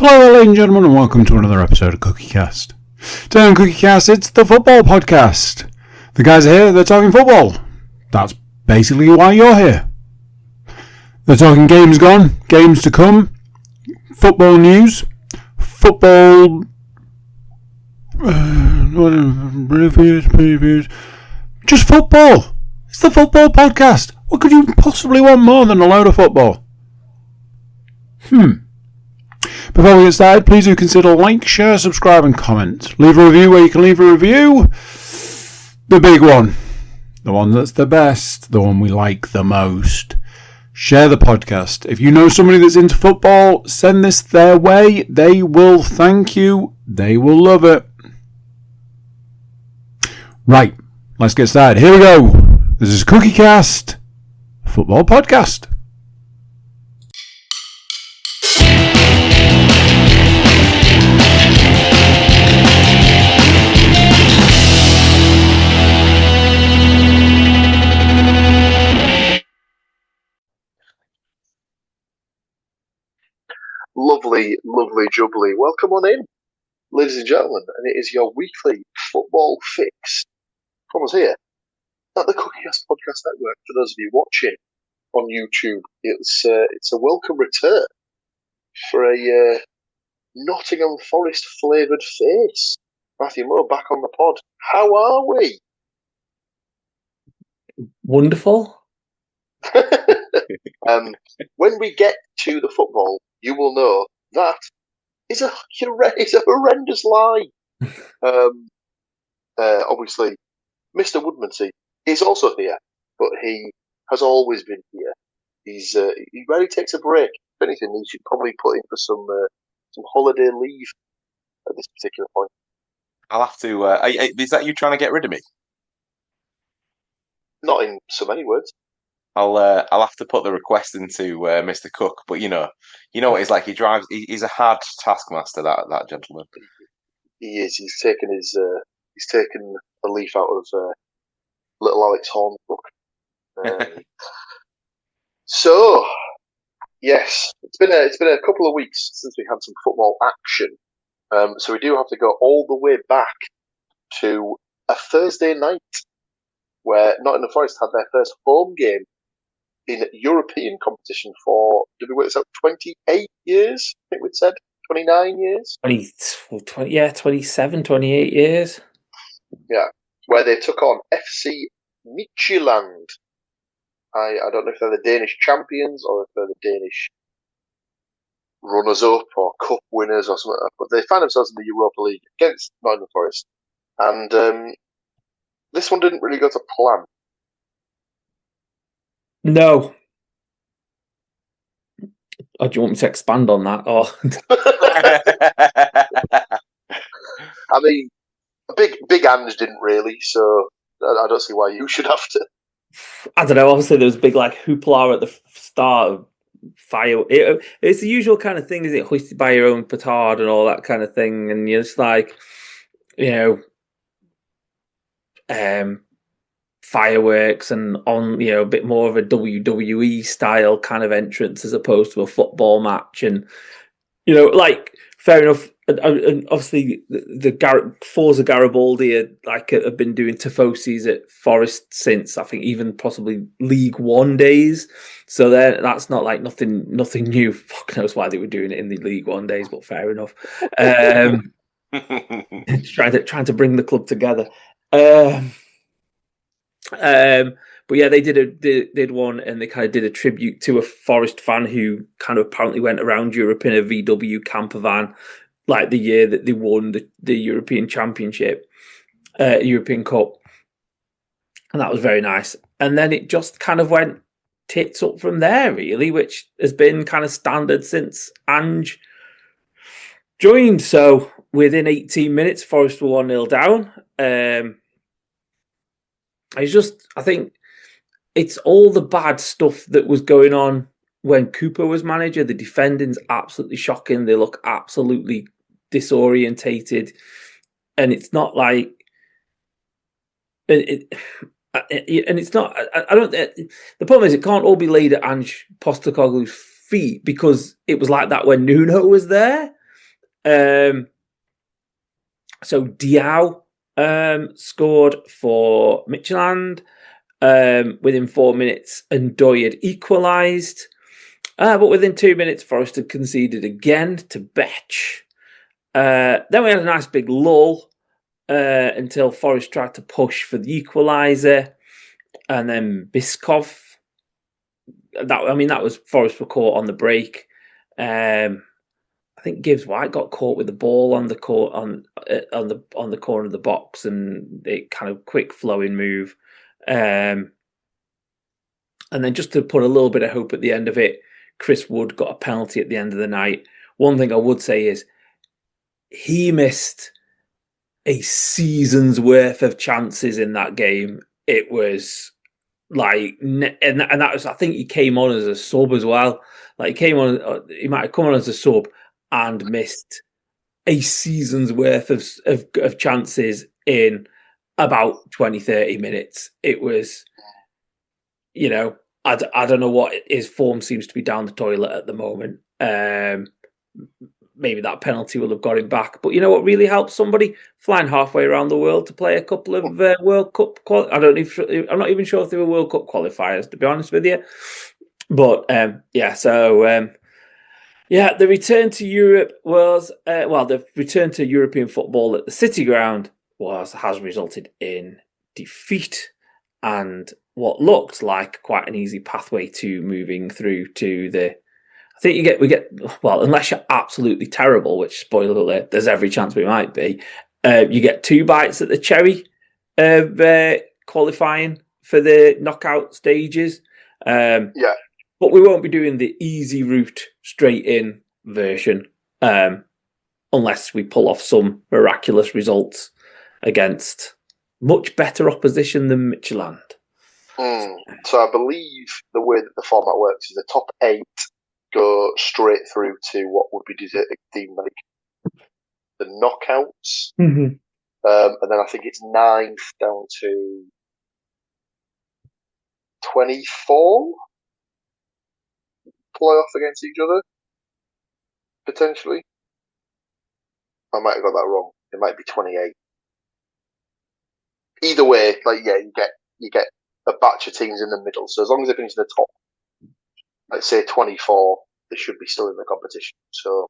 Hello, ladies and gentlemen, and welcome to another episode of CookieCast. Today on CookieCast, it's the football podcast. The guys are here, they're talking football. That's basically why you're here. They're talking games gone, games to come, football news, football reviews, just football. It's the football podcast. What could you possibly want more than a load of football? Before we get started, please do consider like, share, subscribe and comment. Leave a review where you can leave a review. The big one. The one that's the best. The one we like the most. Share the podcast. If you know somebody that's into football, send this their way. They will thank you. They will love it. Right. Let's get started. Here we go. This is CookieCast, football podcast. Lovely, lovely, jubbly. Welcome on in, ladies and gentlemen, and it is your weekly football fix. Thomas here at the CookieCast Podcast Network. For those of you watching on YouTube, it's a welcome return for a Nottingham Forest flavoured face. Matthew Moore back on the pod. How are we? Wonderful. When we get to the football, you will know that is a horrendous lie. Obviously, Mr. Woodmansey is also here, but he has always been here. He rarely takes a break. If anything, he should probably put in for some holiday leave at this particular point. I'll have to. Is that you trying to get rid of me? Not in so many words. I'll have to put the request into Mr. Cook, but you know what he's like. He's a hard taskmaster. That gentleman. He is. He's taken a leaf out of little Alex Horn's book. So, yes, it's been a couple of weeks since we had some football action. So we do have to go all the way back to a Thursday night where Nottingham Forest had their first home game in European competition for, did we work this out, 28 years? I think we'd said 29 years? 27, 28 years. Yeah, where they took on FC Midtjylland. I don't know if they're the Danish champions or if they're the Danish runners-up or cup winners or something, but they find themselves in the Europa League against Nottingham Forest. And this one didn't really go to plan. No. Oh, do you want me to expand on that? Or I mean, big Ange didn't really, so I don't see why you should have to. I don't know. Obviously, there was big hoopla at the start of fire. It's the usual kind of thing, is it? Hoisted by your own petard and all that kind of thing, and you're just fireworks and on a bit more of a WWE style kind of entrance as opposed to a football match, and fair enough. And obviously, the Forza Garibaldi have been doing tifosis at Forest since, I think, even possibly League One days. So that's not nothing new. Fuck knows why they were doing it in the League One days, but fair enough. Trying to bring the club together. But yeah, they did one, and they kind of did a tribute to a Forest fan who kind of apparently went around Europe in a VW camper van, like the year that they won the European Championship, European Cup, and that was very nice. And then it just kind of went tits up from there, really, which has been kind of standard since Ange joined. So within 18 minutes, Forest were 1-0 down. I think it's all the bad stuff that was going on when Cooper was manager. The defending's absolutely shocking. They look absolutely disorientated, and it's not like and it's not. I don't. The problem is, it can't all be laid at Ange Postecoglou's feet, because it was like that when Nuno was there. So Diao scored for Midtjylland within 4 minutes, and Doy had equalised. But within 2 minutes, Forest had conceded again to Betch. Then we had a nice big lull until Forest tried to push for the equaliser, and then Biskov. That was Forest were caught on the break. I think Gibbs White got caught with the ball on the corner of the box, and it kind of quick flowing move. And then just to put a little bit of hope at the end of it, Chris Wood got a penalty at the end of the night. One thing I would say is he missed a season's worth of chances in that game. It was like, and that was, I think he came on as a sub as well. Like he might have come on as a sub and missed a season's worth of chances in about 20, 30 minutes. It was, I don't know what his form seems to be down the toilet at the moment. Maybe that penalty will have got him back. But you know what really helps somebody? Flying halfway around the world to play a couple of World Cup. I'm not even sure if they were World Cup qualifiers, to be honest with you. But the return to Europe was the return to European football at the City Ground has resulted in defeat and what looked like quite an easy pathway to moving through to the. I think unless you're absolutely terrible, which, spoiler alert, there's every chance we might be, you get 2 bites at the cherry of qualifying for the knockout stages. But we won't be doing the easy route straight in version unless we pull off some miraculous results against much better opposition than Midtjylland. So I believe the way that the format works is the top 8 go straight through to what would be deemed like the knockouts. Mm-hmm. And then I think it's 9th down to 24 play off against each other, potentially. I might have got that wrong. It might be 28. Either way, you get a batch of teams in the middle. So as long as they finish in the top, let's say 24, they should be still in the competition. So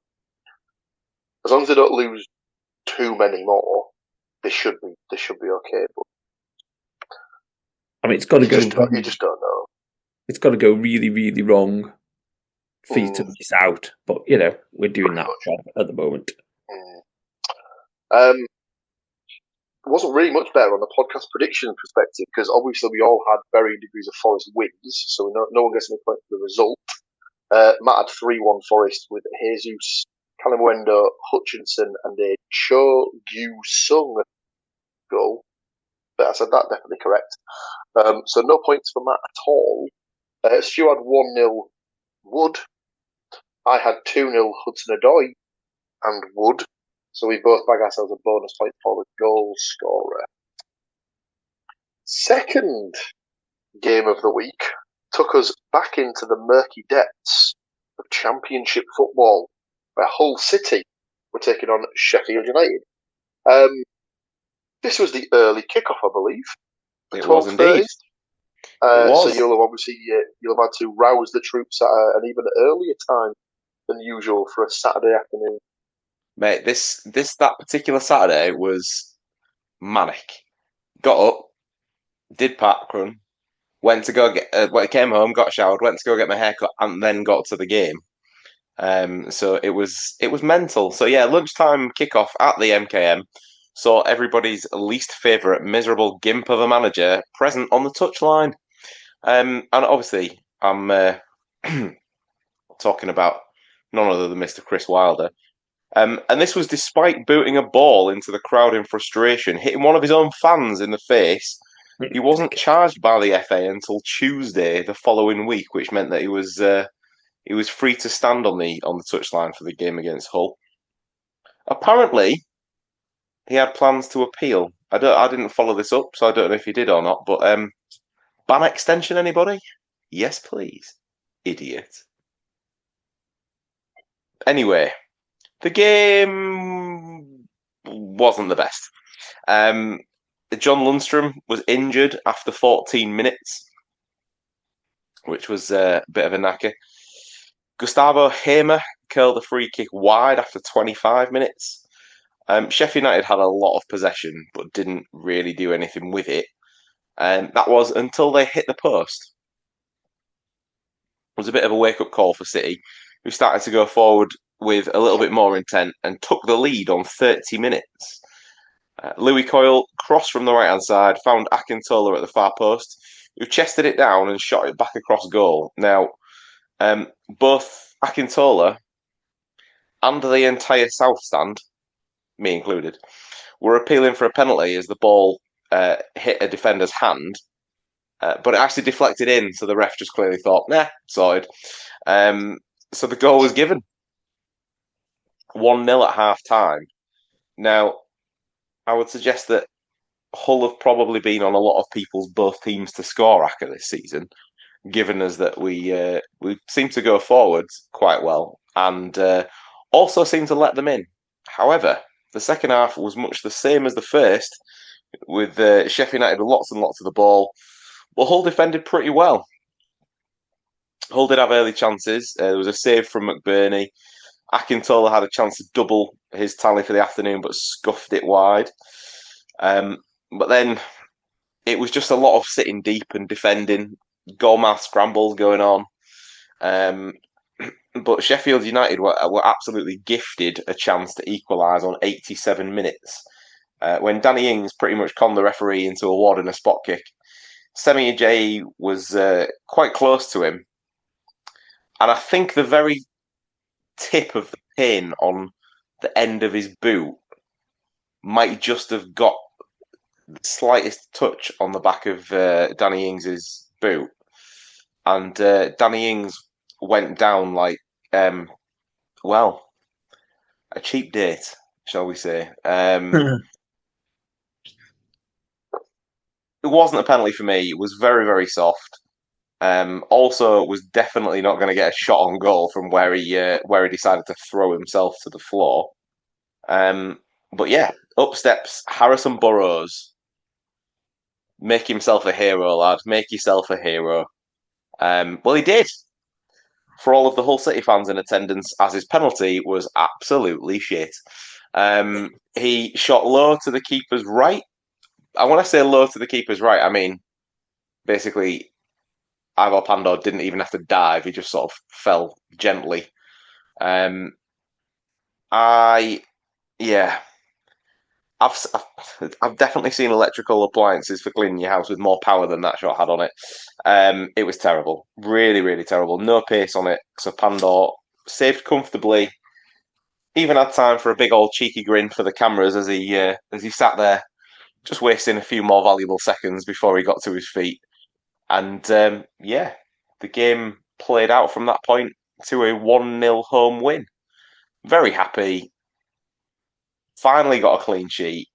as long as they don't lose too many more, they should be okay. But I mean, it's got to go. You just don't know. It's got to go really, really wrong for you to miss out. But we're doing that at the moment. It wasn't really much better on the podcast prediction perspective because obviously we all had varying degrees of Forest wins, so no one gets any point for the result. Matt had 3-1 Forest with Jesus, Calimundo, Hutchinson, and a Cho Gyu-sung goal. But I said that definitely correct. So no points for Matt at all. Stuart had 1-0 Wood. I had 2-0 Hudson-Odoi and Wood. So we both bag ourselves a bonus point for the goal scorer. Second game of the week took us back into the murky depths of Championship football, where Hull City were taking on Sheffield United. This was the early kickoff, I believe. It was indeed. So you'll have had to rouse the troops at an even earlier time than usual for a Saturday afternoon. Mate, that particular Saturday was manic. Got up, did parkrun, went to go came home, got showered, went to go get my haircut, and then got to the game. So it was mental. So yeah, lunchtime kickoff at the MKM. Saw everybody's least favourite miserable gimp of a manager present on the touchline. And obviously, I'm talking about none other than Mr. Chris Wilder. And this was despite booting a ball into the crowd in frustration, hitting one of his own fans in the face. He wasn't charged by the FA until Tuesday the following week, which meant that he was free to stand on the touchline for the game against Hull. Apparently, he had plans to appeal. I didn't follow this up, so I don't know if he did or not. But ban extension, anybody? Yes, please, idiot. Anyway. The game wasn't the best. John Lundstrom was injured after 14 minutes, which was a bit of a knacker. Gustavo Hamer curled a free kick wide after 25 minutes. Sheffield United had a lot of possession, but didn't really do anything with it. That was until they hit the post. It was a bit of a wake-up call for City, who started to go forward with a little bit more intent and took the lead on 30 minutes. Louis Coyle crossed from the right-hand side, found Akintola at the far post, who chested it down and shot it back across goal. Now, both Akintola and the entire South Stand, me included, were appealing for a penalty as the ball hit a defender's hand, but it actually deflected in, so the ref just clearly thought, nah, sorted. So the goal was given. 1-0 at half-time. Now, I would suggest that Hull have probably been on a lot of people's both teams to score ACCA this season, given us that we seem to go forwards quite well and also seem to let them in. However, the second half was much the same as the first, with Sheffield United with lots and lots of the ball. But Hull defended pretty well. Hull did have early chances. There was a save from McBurney. Akintola had a chance to double his tally for the afternoon, but scuffed it wide. But then it was just a lot of sitting deep and defending, goalmouth scrambles going on. But Sheffield United were absolutely gifted a chance to equalise on 87 minutes when Danny Ings pretty much conned the referee into awarding a spot kick. Semi Ajayi was quite close to him, and I think the very tip of the pin on the end of his boot might just have got the slightest touch on the back of Danny Ings's boot, and Danny Ings went down like, well, a cheap date, shall we say. It wasn't a penalty for me. It was very, very soft. Also, was definitely not going to get a shot on goal from where he decided to throw himself to the floor. But yeah, up steps Harrison Burrows. Make himself a hero, lad. Make yourself a hero. Well, he did. For all of the Hull City fans in attendance, as his penalty was absolutely shit. He shot low to the keeper's right. I want to say low to the keeper's right. I mean, basically, Ivor Pandor didn't even have to dive. He just sort of fell gently. I've definitely seen electrical appliances for cleaning your house with more power than that shot had on it. It was terrible. Really, really terrible. No pace on it. So Pandor saved comfortably. Even had time for a big old cheeky grin for the cameras as he sat there, just wasting a few more valuable seconds before he got to his feet. And the game played out from that point to a 1-0 home win. Very happy. Finally got a clean sheet.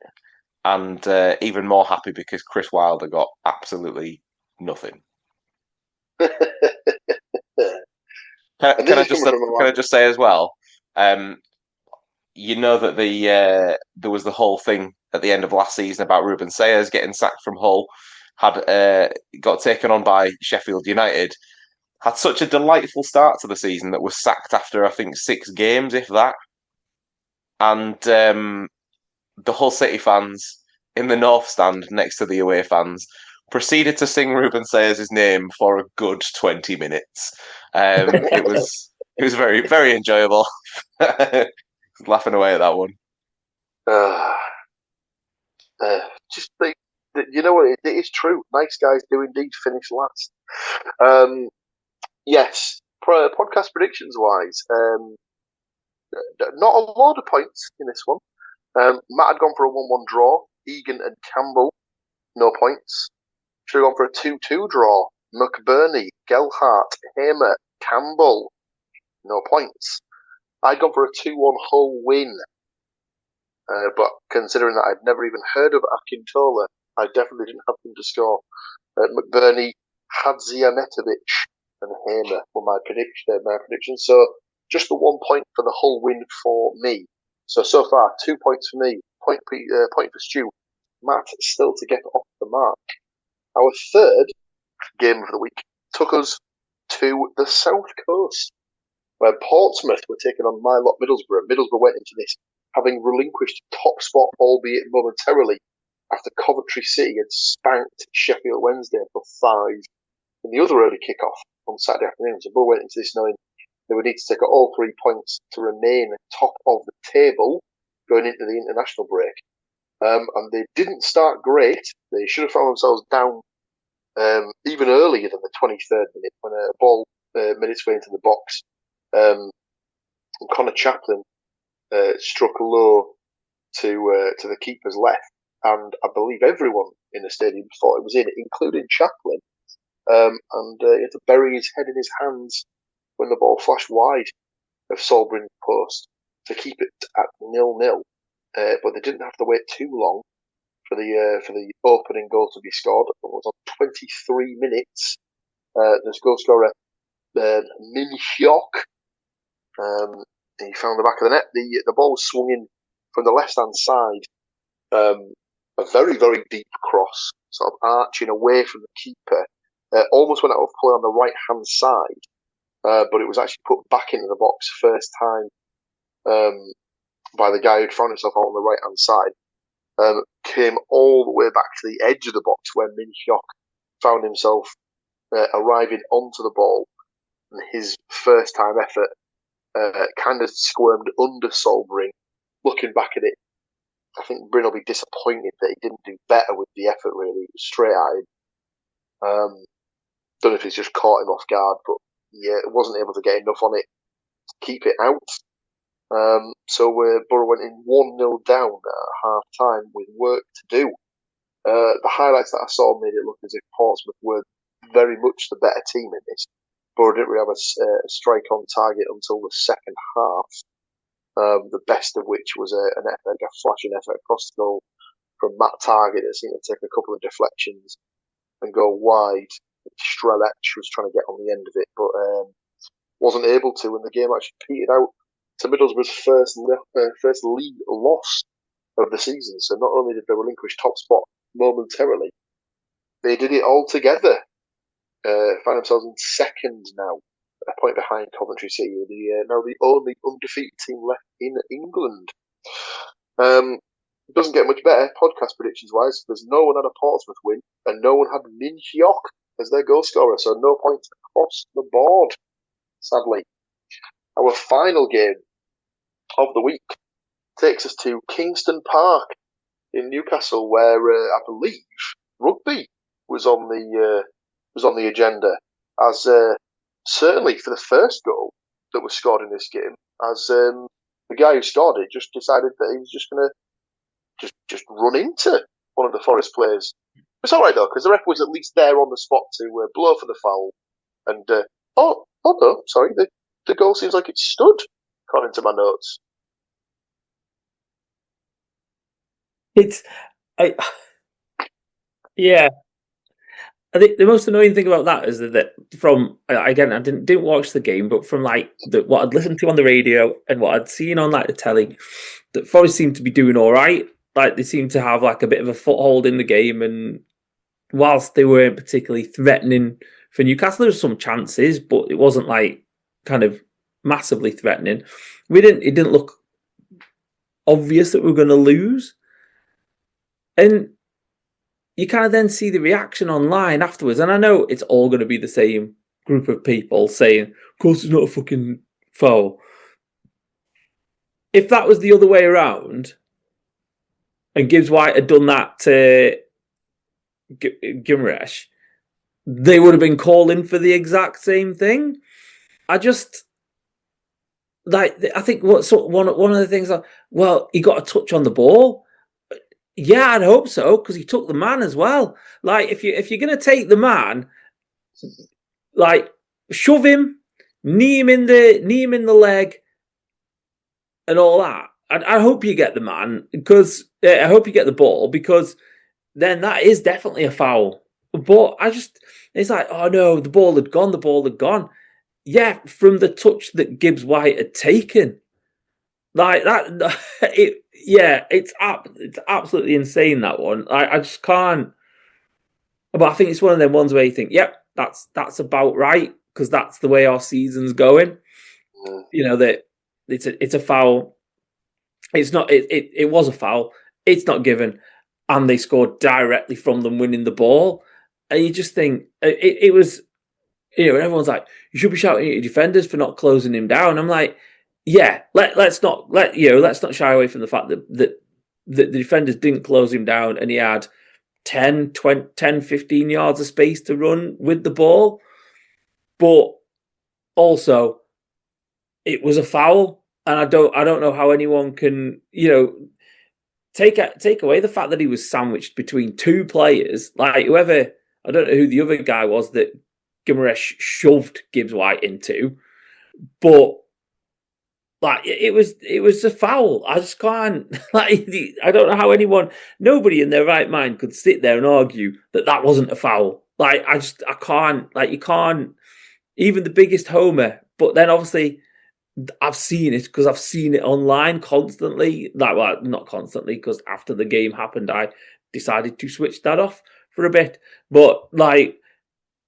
And even more happy because Chris Wilder got absolutely nothing. Can I just say as well, you know that there was the whole thing at the end of last season about Ruben Sayers getting sacked from Hull, had got taken on by Sheffield United, had such a delightful start to the season that was sacked after, I think, 6 games, if that. And the Hull City fans in the North Stand next to the away fans proceeded to sing Ruben Sayers' name for a good 20 minutes. It was very, very enjoyable. Laughing away at that one. Just think that, you know what, it is true. Nice guys do indeed finish last. Yes, podcast predictions wise, not a lot of points in this one. Matt had gone for a 1-1 draw. Egan and Campbell, no points. Should have gone for a 2-2 draw. McBurney, Gelhart, Hamer, Campbell, no points. I'd gone for a 2-1 Hull win. But considering that I'd never even heard of Akintola, I definitely didn't have him to score. McBurney, Hadzianetovic, and Hamer were my predictions. So just the 1 point for the Hull win for me. So far, 2 points for me, point for Stu. Matt still to get off the mark. Our third game of the week took us to the South Coast, where Portsmouth were taking on my lot, Middlesbrough. Middlesbrough went into this having relinquished top spot, albeit momentarily, after Coventry City had spanked Sheffield Wednesday for 5 in the other early kick-off on Saturday afternoon. So Borough went into this knowing they would need to take all 3 points to remain top of the table going into the international break. And they didn't start great. They should have found themselves down even earlier than the 23rd minute when a ball made its way into the box. And Connor Chaplin struck low to the keeper's left, and I believe everyone in the stadium thought it was in, including Chaplin. And he had to bury his head in his hands when the ball flashed wide of Solbrin's post to keep it at 0-0. But they didn't have to wait too long for the opening goal to be scored. It was on 23 minutes. The goal scorer, Min Hyok, he found the back of the net. The ball was swung in from the left-hand side. A very, very deep cross, sort of arching away from the keeper. Almost went out of play on the right-hand side, but it was actually put back into the box first time by the guy who'd found himself out on the right-hand side. Came all the way back to the edge of the box where Min Hyok found himself arriving onto the ball, and his first-time effort kind of squirmed under Solbring. Looking back at it, I think Bryn will be disappointed that he didn't do better with the effort, really. It was straight at him. Don't know if he's just caught him off guard, but yeah, wasn't able to get enough on it to keep it out. So Borough went in 1-0 down at half-time with work to do. The highlights that I saw made it look as if Portsmouth were very much the better team in this. Borough didn't really have a strike on target until the second half. The best of which was a flashing effort across the goal from Matt Target that seemed to take a couple of deflections and go wide. Strelech was trying to get on the end of it, but wasn't able to, and the game actually petered out to Middlesbrough's first league loss of the season. So not only did they relinquish top spot momentarily, they did it all together. Find themselves in second now, a point behind Coventry City, now the only undefeated team left in England. It doesn't get much better, podcast predictions wise. There's no one had a Portsmouth win, and no one had Min Hyok as their goal scorer, so no points across the board, sadly. Our final game of the week takes us to Kingston Park in Newcastle, where I believe rugby was on the agenda, as certainly for the first goal that was scored in this game, as the guy who scored it just decided that he was just going to just run into one of the Forest players. It's all right though, because the ref was at least there on the spot to blow for the foul. And no, sorry, the goal seems like it stood, according to my notes. Yeah. I think the most annoying thing about that is that from, again, I didn't watch the game, but from like what I'd listened to on the radio and what I'd seen on like the telly, that Forest seemed to be doing all right. Like they seemed to have like a bit of a foothold in the game, and whilst they weren't particularly threatening for Newcastle, there were some chances, but it wasn't like kind of massively threatening. It didn't look obvious that we were going to lose, and you kind of then see the reaction online afterwards, and I know it's all going to be the same group of people saying, "Of course, it's not a fucking foul." If that was the other way around, and Gibbs White had done that to Gimresh, they would have been calling for the exact same thing. I think one of the things, well, he got a touch on the ball. Yeah, I'd hope so, because he took the man as well. Like, if you're going to take the man, like, shove him, knee him in the leg, and all that. I hope you get the man, because I hope you get the ball, because then that is definitely a foul. But it's like, oh no, the ball had gone. yeah, from the touch that Gibbs White had taken, like that, it's absolutely insane, that one. I just can't. But I think it's one of them ones where you think, yep, that's about right, because that's the way our season's going. That it's a foul. It's not. It was a foul. It's not given, and they scored directly from them winning the ball. And you just think it was. Everyone's like, you should be shouting at your defenders for not closing him down. I'm like, yeah, let's not shy away from the fact that the defenders didn't close him down, and he had 10, 20, 10, 15 yards of space to run with the ball. But also, it was a foul, and I don't know how anyone can, take away the fact that he was sandwiched between two players. Like whoever, I don't know who the other guy was that Guimaraes shoved Gibbs White into, but like it was a foul. I just can't. Like I don't know how nobody in their right mind could sit there and argue that wasn't a foul. Like I can't. Like you can't. Even the biggest homer. But then obviously I've seen it because I've seen it online constantly. Like, well, not constantly, because after the game happened, I decided to switch that off for a bit. But like,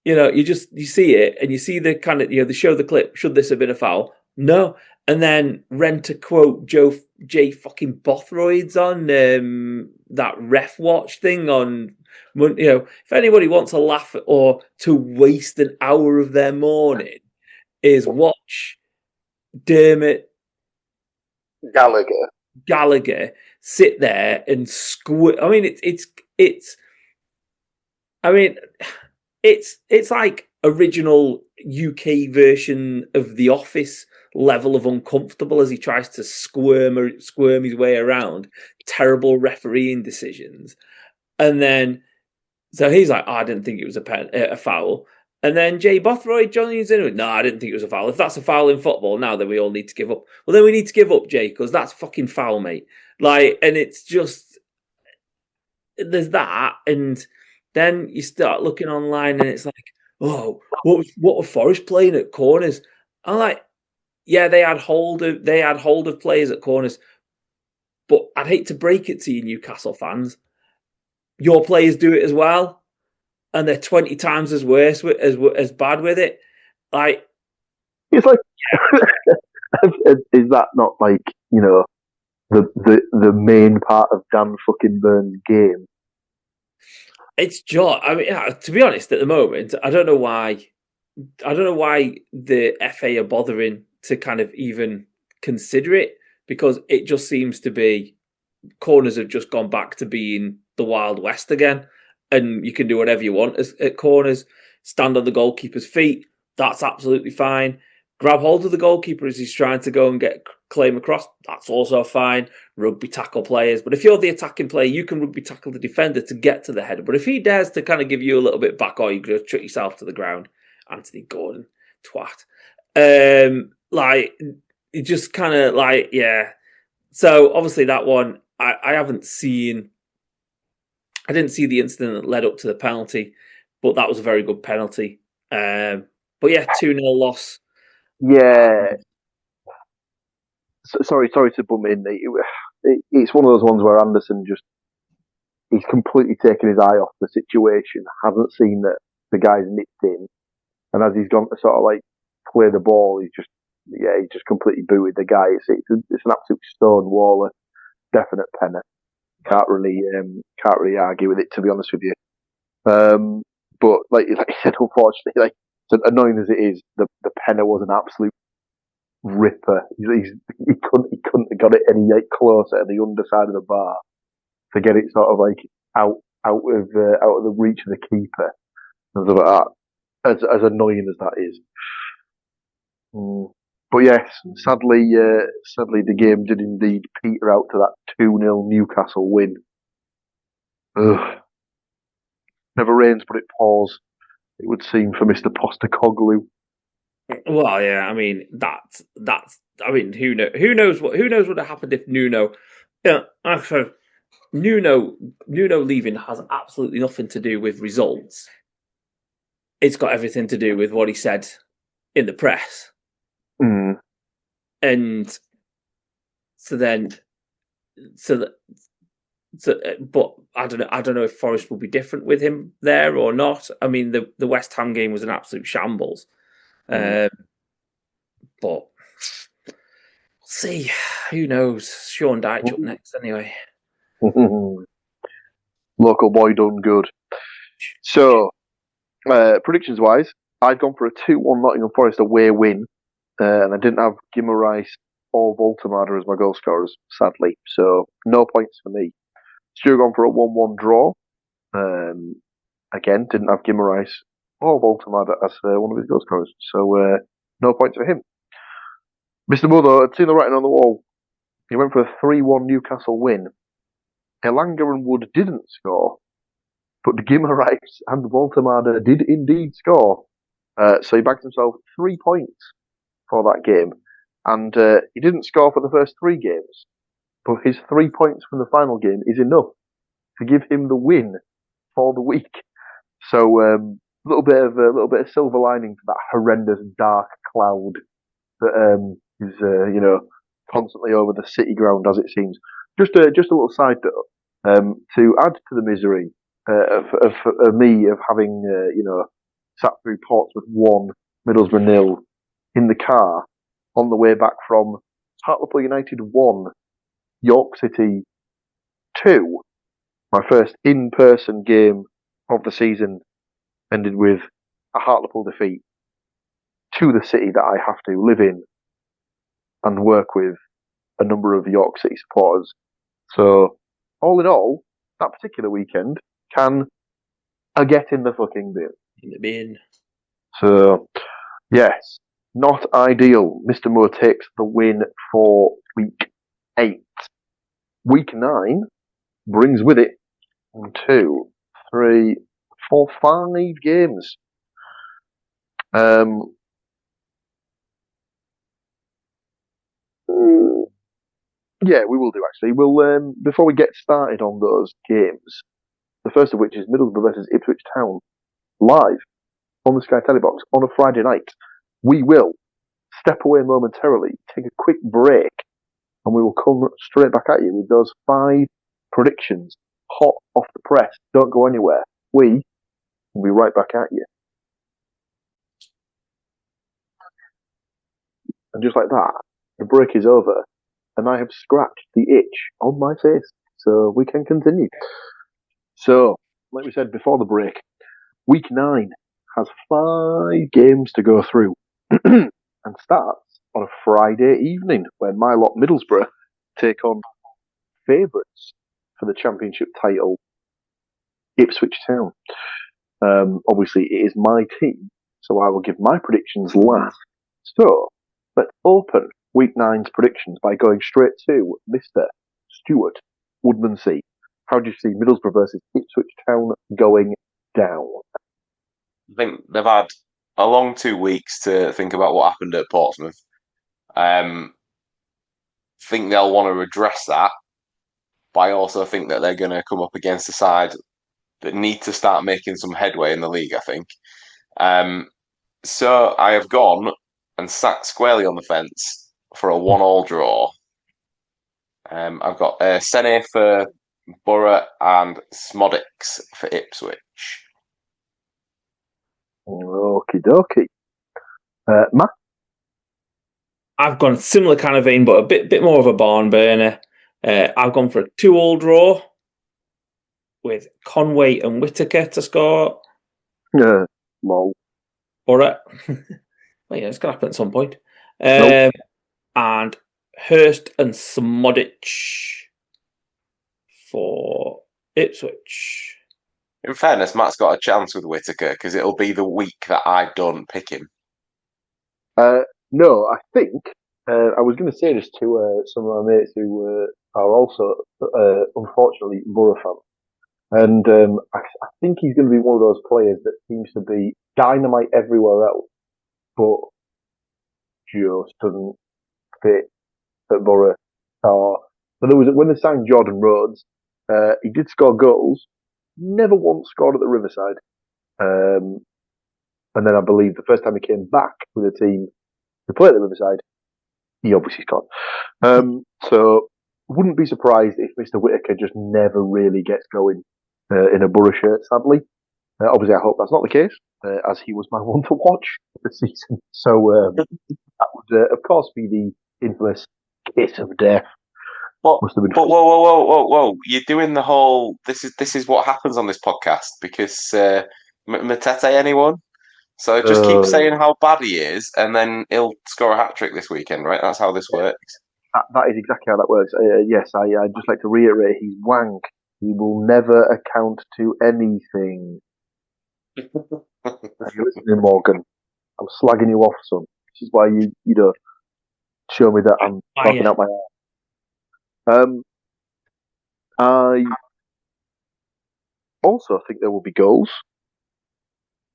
you see it and you see the kind of, they show the clip. Should this have been a foul? No. And then rent to quote Jay fucking Bothroyd's on that ref watch thing on, if anybody wants to laugh or to waste an hour of their morning, is watch Dermot Gallagher sit there and squirm. I mean, it's like original UK version of The Office level of uncomfortable as he tries to squirm his way around terrible refereeing decisions. And then, so he's like, I didn't think it was a foul. And then Jay Bothroyd joins in with, no, I didn't think it was a foul. If that's a foul in football, now then we all need to give up. Well, then we need to give up, Jay, because that's fucking foul, mate. Like, and it's just, there's that. And then you start looking online and it's like, oh, what were Forest playing at corners? I'm like, yeah, they had hold of players at corners. But I'd hate to break it to you, Newcastle fans. Your players do it as well. And they're 20 times as worse as bad with it. Like it's like, is that not like the main part of Dan fucking Burns' game? It's just, I mean, to be honest, at the moment, I don't know why the FA are bothering to kind of even consider it, because it just seems to be corners have just gone back to being the Wild West again. And you can do whatever you want at corners. Stand on the goalkeeper's feet. That's absolutely fine. Grab hold of the goalkeeper as he's trying to go and claim across. That's also fine. Rugby tackle players. But if you're the attacking player, you can rugby tackle the defender to get to the header. But if he dares to kind of give you a little bit back, or you go trick yourself to the ground, Anthony Gordon, twat. Like, it just kind of like, yeah. So obviously that one, I haven't seen. I didn't see the incident that led up to the penalty, but that was a very good penalty. But yeah, 2-0 loss. Yeah. Sorry to bum in. It's one of those ones where Anderson he's completely taken his eye off the situation, hasn't seen that the guy's nipped in, and as he's gone to sort of like play the ball, he just completely booted the guy. It's an absolute stone wall, definite penalty. Can't really argue with it, to be honest with you. But like you said, unfortunately, like as annoying as it is, the penner was an absolute ripper. He couldn't have got it any closer to the underside of the bar to get it sort of like out of the reach of the keeper and stuff like that. As annoying as that is. But yes, sadly, the game did indeed peter out to that 2-0 Newcastle win. Ugh. Never rains but it pours, it would seem, for Mr. Postecoglou. Well, yeah, I mean that's. I mean, who knows what would have happened if Nuno. Yeah, actually, Nuno leaving has absolutely nothing to do with results. It's got everything to do with what he said in the press. Mm. And but I don't know if Forest will be different with him there or not. I mean, the West Ham game was an absolute shambles. But we'll see. Who knows? Sean Dyche up next anyway. Local boy done good. So, predictions-wise, I'd gone for a 2-1 Nottingham Forest away win, and I didn't have Guimaraes or Voltemada as my goal scorers, sadly. So, no points for me. Stuart gone for a 1-1 draw. Again, didn't have Guimaraes or Voltemada as one of his goal scorers. So, no points for him. Mr. Mother had seen the writing on the wall. He went for a 3-1 Newcastle win. Elanga and Wood didn't score, but Guimaraes and Voltemada did indeed score. So he backed himself 3 points for that game. And he didn't score for the first 3 games, but his 3 points from the final game is enough to give him the win for the week. So a little bit of silver lining to that horrendous dark cloud that is constantly over the City ground as it seems. Just a little side note to add to the misery of me of having sat through Portsmouth 1, Middlesbrough 0 in the car on the way back from Hartlepool United 1, York City 2. My first in-person game of the season ended with a Hartlepool defeat to the city that I have to live in and work with a number of York City supporters. So, all in all, that particular weekend can get in the fucking bin. In the bin. So, yes, not ideal. Mr. Moore takes the win for week 8. Week 9 brings with it 1, 2, 3, 4, 5 games. Yeah, we will do actually. We'll before we get started on those games, the first of which is Middlesbrough versus Ipswich Town, live on the Sky Telebox on a Friday night. We will step away momentarily, take a quick break, and we will come straight back at you with those 5 predictions, hot off the press. Don't go anywhere. We will be right back at you. And just like that, the break is over, and I have scratched the itch on my face, so we can continue. So, like we said before the break, week 9 has 5 games to go through, and starts on a Friday evening, where my lot Middlesbrough take on favourites for the championship title, Ipswich Town. Obviously, it is my team, so I will give my predictions last. So, let's open week 9's predictions by going straight to Mr. Stuart Woodmansey. How do you see Middlesbrough versus Ipswich Town going down? I think they've had a long 2 weeks to think about what happened at Portsmouth. Think they'll want to address that, but I also think that they're going to come up against a side that need to start making some headway in the league, I think. So I have gone and sat squarely on the fence for a 1-1 draw. I've got Sene for Borough and Smodix for Ipswich. Okie dokie. Matt? I've gone similar kind of vein, but a bit more of a barn burner. I've gone for a 2-2 draw with Conway and Whittaker to score. Lol. All right. Well, yeah, it's going to happen at some point. Nope. And Hurst and Smodic for Ipswich. In fairness, Matt's got a chance with Whittaker because it'll be the week that I don't pick him. No, I think I was going to say this to some of my mates who are also, unfortunately, Borough fans. And I think he's going to be one of those players that seems to be dynamite everywhere else, but just doesn't fit at Borough. But when they signed Jordan Rhodes, he did score goals, never once scored at the Riverside. And then I believe the first time he came back with a team to play at the Riverside, he obviously scored. So wouldn't be surprised if Mr. Whittaker just never really gets going in a Borough shirt, sadly. Obviously, I hope that's not the case, as he was my one to watch this season. So that would, of course, be the infamous kiss of death. But Must have been whoa! You're doing the whole. This is what happens on this podcast because Matete anyone. So just keep saying how bad he is, and then he'll score a hat trick this weekend, right? That's how this works. That is exactly how that works. Yes, I'd just like to reiterate, he's wank. He will never account to anything. You're listening, Morgan. I'm slagging you off, son. This is why you don't show me that I'm talking out my ass. I also think there will be goals,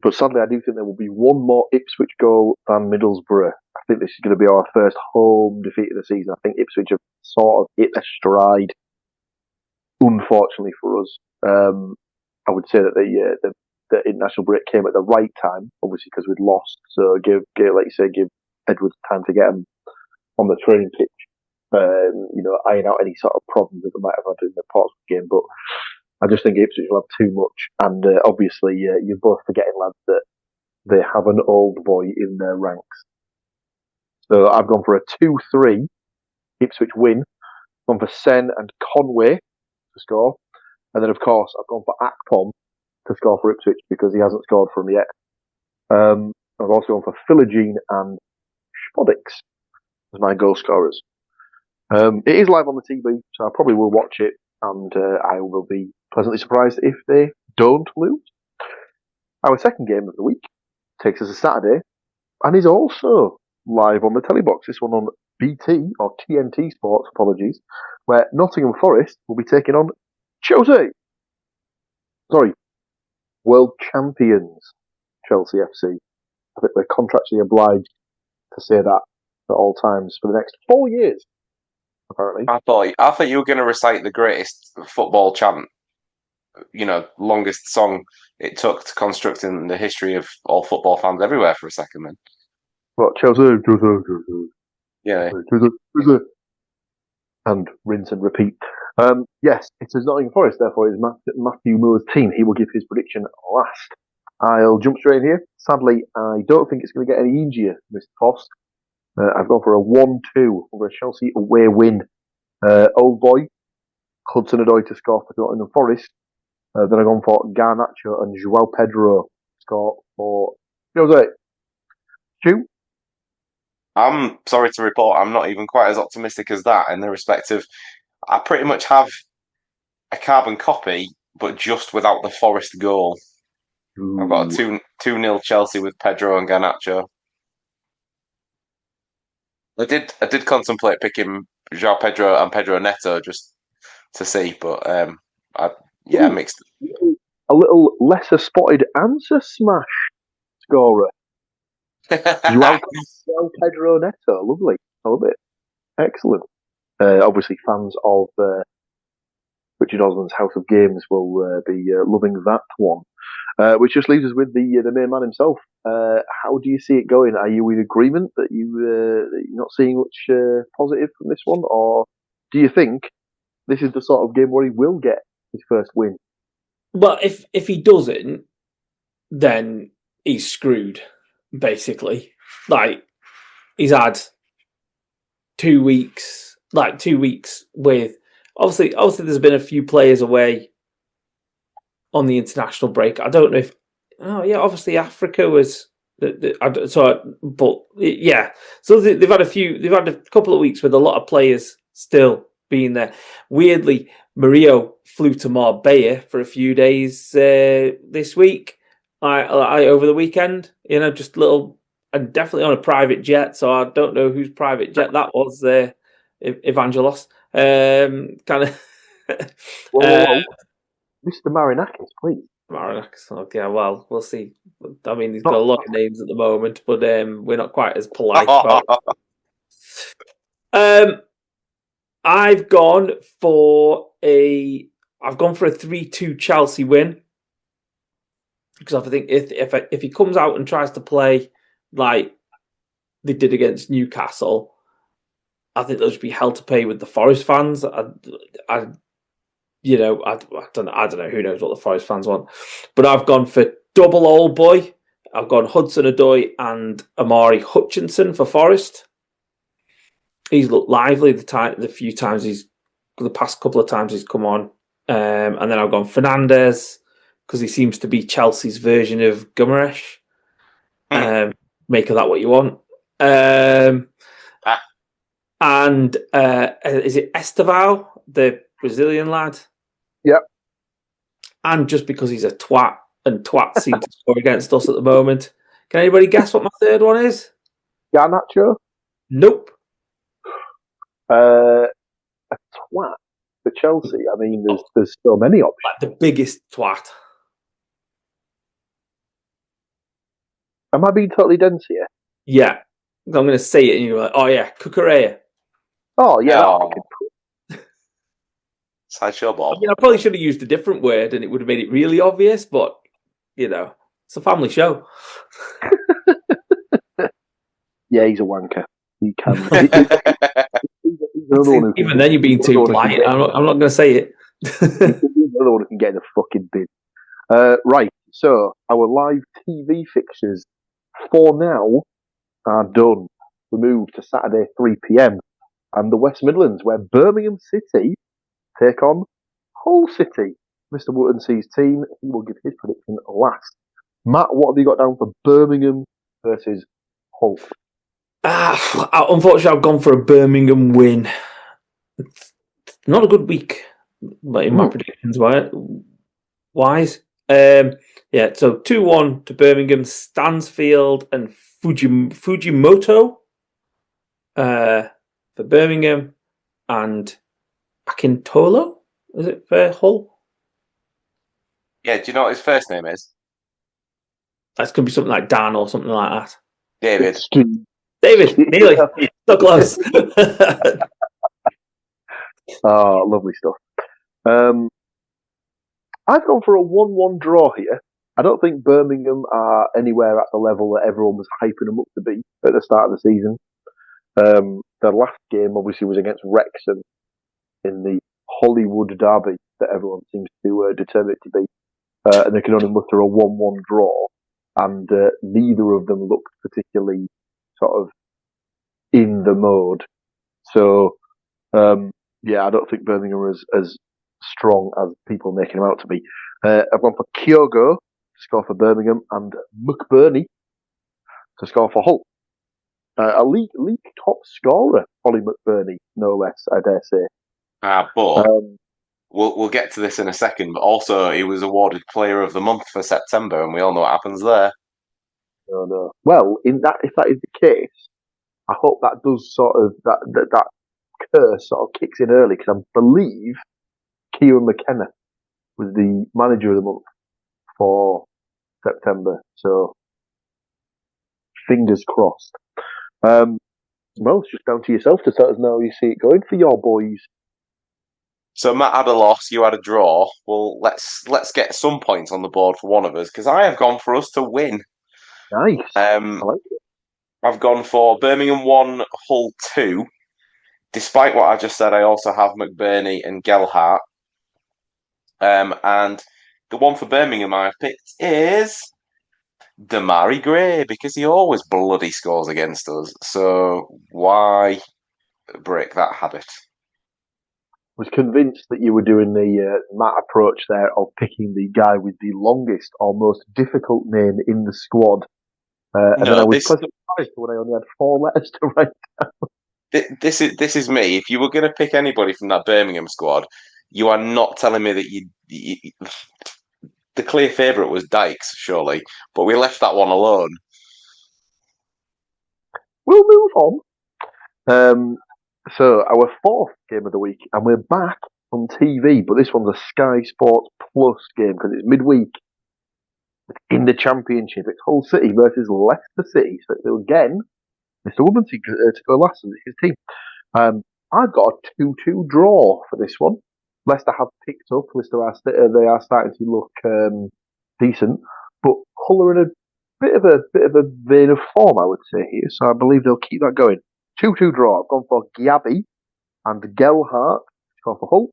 but sadly, I do think there will be one more Ipswich goal than Middlesbrough. I think this is going to be our first home defeat of the season. I think Ipswich have sort of hit their stride. Unfortunately for us, I would say that the international break came at the right time, obviously because we'd lost. So give Edwards time to get him on the training pitch, iron out any sort of problems that they might have had in the Portsmouth game. But I just think Ipswich will have too much, and obviously you're both forgetting, lads, that they have an old boy in their ranks. So I've gone for a 2-3 Ipswich win. Gone for Sen and Conway to score, and then of course I've gone for Akpom to score for Ipswich because he hasn't scored for him yet. I've also gone for Philogene and Spodix as my goal scorers. It is live on the TV, so I probably will watch it, and I will be pleasantly surprised if they don't lose. Our second game of the week takes us a Saturday, and is also live on the telly box. This one on BT, or TNT Sports, apologies, where Nottingham Forest will be taking on Chelsea. Sorry, world champions Chelsea FC. I think we're contractually obliged to say that at all times for the next 4 years, apparently. I thought you were going to recite the greatest football chant, longest song it took to construct in the history of all football fans everywhere for a second then. What, Chelsea? Yeah. Chelsea. And rinse and repeat. Yes, it is Nottingham Forest, therefore it is Matthew Moore's team. He will give his prediction last. I'll jump straight in here. Sadly, I don't think it's going to get any easier, Mr. Post. I've gone for a 1-2 over a Chelsea away win. Old boy, Hudson-Odoi to score for Nottingham Forest. Then I've gone for Garnacho and João Pedro to score for Jose. Stu? I'm sorry to report I'm not even quite as optimistic as that in the respect of I pretty much have a carbon copy, but just without the Forest goal. Ooh. I've got a 2-0 Chelsea with Pedro and Garnacho. I did contemplate picking João Pedro and Pedro Neto just to see, but mixed. A little lesser spotted answer smash scorer. João Pedro Neto, lovely. I love it. Excellent. Obviously, fans of Richard Osman's House of Games will be loving that one. Which just leaves us with the main man himself. How do you see it going? Are you in agreement that you're not seeing much positive from this one, or do you think this is the sort of game where he will get his first win? Well, if he doesn't, then he's screwed. Basically, like he's had 2 weeks, with obviously there's been a few players away on the international break. I don't know if obviously Africa was so they've had a couple of weeks with a lot of players still being there. Weirdly, Murillo flew to Marbella for a few days this week. I over the weekend, just little, and definitely on a private jet. So I don't know whose private jet that was. Evangelos, kind of. Whoa. Mr. Marinakis, please. Marinakis. Okay, well, we'll see. I mean, he's got a lot of names at the moment, but we're not quite as polite about it. I've gone for a 3-2 Chelsea win. because I think if he comes out and tries to play like they did against Newcastle, I think they'll just be hell to pay with the Forest fans. I don't know. Who knows what the Forest fans want? But I've gone for double old boy. I've gone Hudson-Odoi and Amari Hutchinson for Forest. He's looked lively the past couple of times he's come on, and then I've gone Fernandez because he seems to be Chelsea's version of Guimaraes. Make of that what you want. And is it Estevao, the Brazilian lad? Yep. And just because he's a twat, and twats seem to score against us at the moment. Can anybody guess what my third one is? Garnacho? Nope. A twat for Chelsea. I mean, there's so many options. Like the biggest twat. Am I being totally dense here? Yeah. I'm going to say it and you're like, oh yeah, Cucurella. Oh, yeah. Oh. Sideshow Bob. I mean, I probably should have used a different word and it would have made it really obvious, but, it's a family show. Yeah, he's a wanker. He can. Even then, you're being too polite. I'm not going to say it. Another one who can get in the fucking bin. Right, so our live TV fixtures for now are done. We move to Saturday 3 p.m. and the West Midlands, where Birmingham City take on Hull City. Mr. Woodmansey's team, he will give his prediction last. Matt, what have you got down for Birmingham versus Hull? Unfortunately, I've gone for a Birmingham win. It's not a good week in my predictions wise. So 2-1 to Birmingham, Stansfield and Fujimoto for Birmingham, and Akintolo, is it for Hull? Yeah, do you know what his first name is? That's going to be something like Dan or something like that. David. David, nearly. So close. Oh, lovely stuff. I've gone for a 1-1 draw here. I don't think Birmingham are anywhere at the level that everyone was hyping them up to be at the start of the season. Their last game, obviously, was against Wrexham in the Hollywood derby that everyone seems to determine it to be. And they can only muster a 1-1 draw. And neither of them looked particularly sort of in the mode. So, I don't think Birmingham are as strong as people are making them out to be. I've gone for Kyogo to score for Birmingham and McBurney to score for Hull. A league top scorer, Ollie McBurney, no less, I dare say. But we'll get to this in a second. But also, he was awarded Player of the Month for September, and we all know what happens there. No. Well, if that is the case, I hope that does sort of that curse sort of kicks in early, because I believe Kieran McKenna was the manager of the month for September. So fingers crossed. Well, it's just down to yourself to let us know how you see it going for your boys. So Matt had a loss, you had a draw. Well, let's get some points on the board for one of us, because I have gone for us to win. Nice. I like it. I've gone for Birmingham 1, Hull 2. Despite what I just said, I also have McBurney and Gelhardt. And the one for Birmingham I've picked is Damari Gray, because he always bloody scores against us. So why break that habit? Was convinced that you were doing the Matt approach there of picking the guy with the longest or most difficult name in the squad. Then I was pleasantly surprised when I only had 4 letters to write down. This is me. If you were going to pick anybody from that Birmingham squad, you are not telling me that you the clear favourite was Dykes, surely, but we left that one alone. We'll move on. So our 4th game of the week, and we're back on TV, but this one's a Sky Sports Plus game because it's midweek. It's in the Championship. It's Hull City versus Leicester City. So again, Mr. Woodmansey to go last as his team. I've got a 2-2 draw for this one. Leicester have picked up. They are starting to look decent. but Hull are in a bit of a vein of form, I would say here. So I believe they'll keep that going. 2-2 draw. I've gone for Gabby and Gelhardt to score for Hull.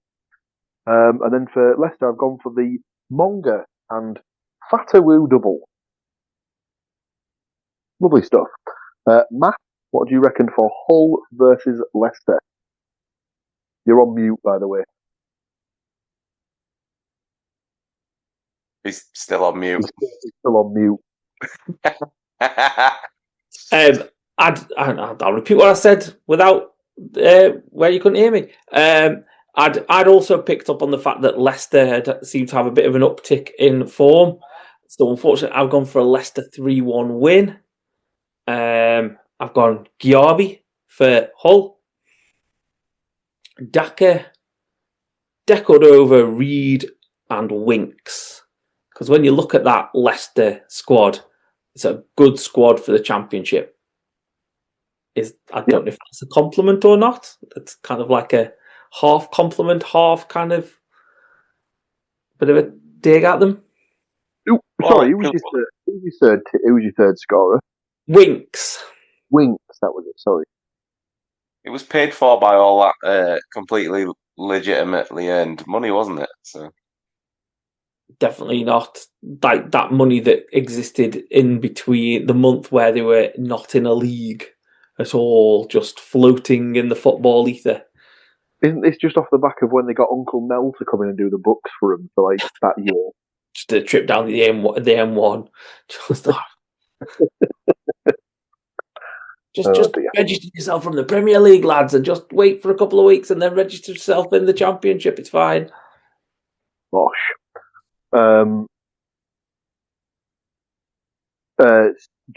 And then for Leicester, I've gone for the Monga and Fatawu double. Lovely stuff. Matt, what do you reckon for Hull versus Leicester? You're on mute, by the way. He's still on mute. He's still on mute. I'll repeat what I said without where you couldn't hear me. I'd also picked up on the fact that Leicester seemed to have a bit of an uptick in form. So unfortunately, I've gone for a Leicester 3-1 win. I've gone Giarbi for Hull. Daka, Decordova, Reed, and Winks. Because when you look at that Leicester squad, it's a good squad for the Championship. I don't know if that's a compliment or not. It's kind of like a half compliment, half kind of bit of a dig at them. Sorry, who was your third scorer? Winks. Winks, that was it. Sorry. It was paid for by all that completely legitimately earned money, wasn't it? So definitely not like that money that existed in between the month where they were not in a league at all, just floating in the football ether. Isn't this just off the back of when they got Uncle Mel to come in and do the books for them for like that year? Just a trip down the M1. Just register yourself from the Premier League, lads, and just wait for a couple of weeks and then register yourself in the Championship. It's fine. Bosh.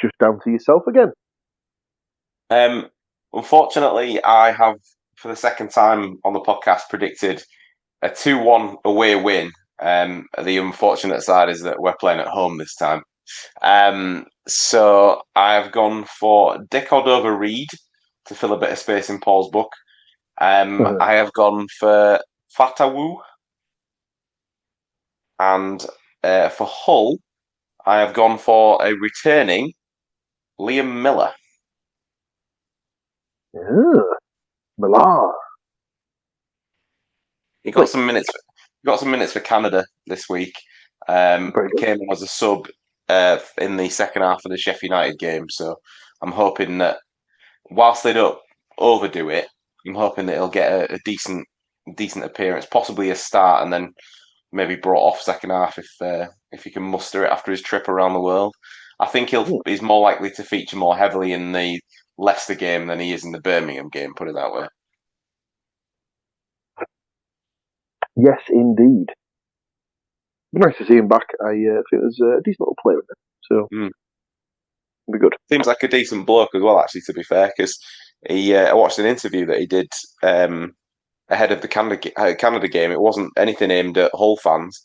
Just down to yourself again. Unfortunately, I have, for the second time on the podcast, predicted a 2-1 away win. The unfortunate side is that we're playing at home this time. So I've gone for Decordova Reed to fill a bit of space in Paul's book. I have gone for Fatawu. And for Hull, I have gone for a returning Liam Miller. Millar. He got some minutes. Got some minutes for Canada this week. Came in as a sub in the second half of the Sheffield United game. So I'm hoping that whilst they don't overdo it, I'm hoping that he'll get a decent appearance, possibly a start, and then maybe brought off second half if he can muster it after his trip around the world. I think he's more likely to feature more heavily in the Leicester game than he is in the Birmingham game, put it that way. Yes, indeed. Nice to see him back. I think there's a decent little player in there, so it'll be good. Seems like a decent bloke as well, actually, to be fair, because I watched an interview that he did ahead of the Canada game. It wasn't anything aimed at Hull fans.